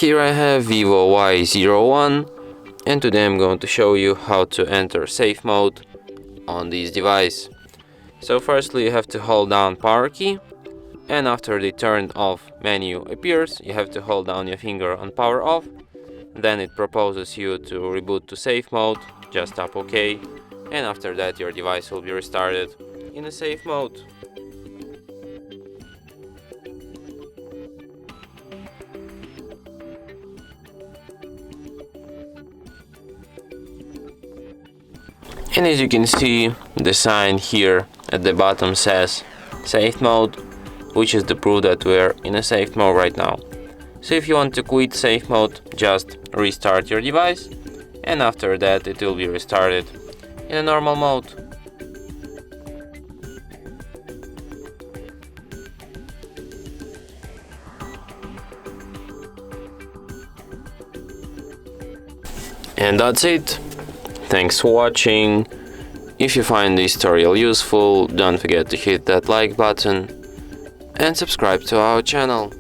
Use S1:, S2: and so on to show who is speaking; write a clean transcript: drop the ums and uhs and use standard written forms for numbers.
S1: Here I have VIVO Y01, and today I'm going to show you how to enter safe mode on this device. So firstly you have to hold down power key, and after the turned off menu appears, you have to hold down your finger on power off. Then it proposes you to reboot to safe mode, just tap OK, and after that your device will be restarted in a safe mode. And as you can see, the sign here at the bottom says safe mode, which is the proof that we're in a safe mode right now. So if you want to quit safe mode, just restart your device, and after that it will be restarted in a normal mode. And that's it. Thanks for watching. If you find this tutorial useful, don't forget to hit that like button and subscribe to our channel.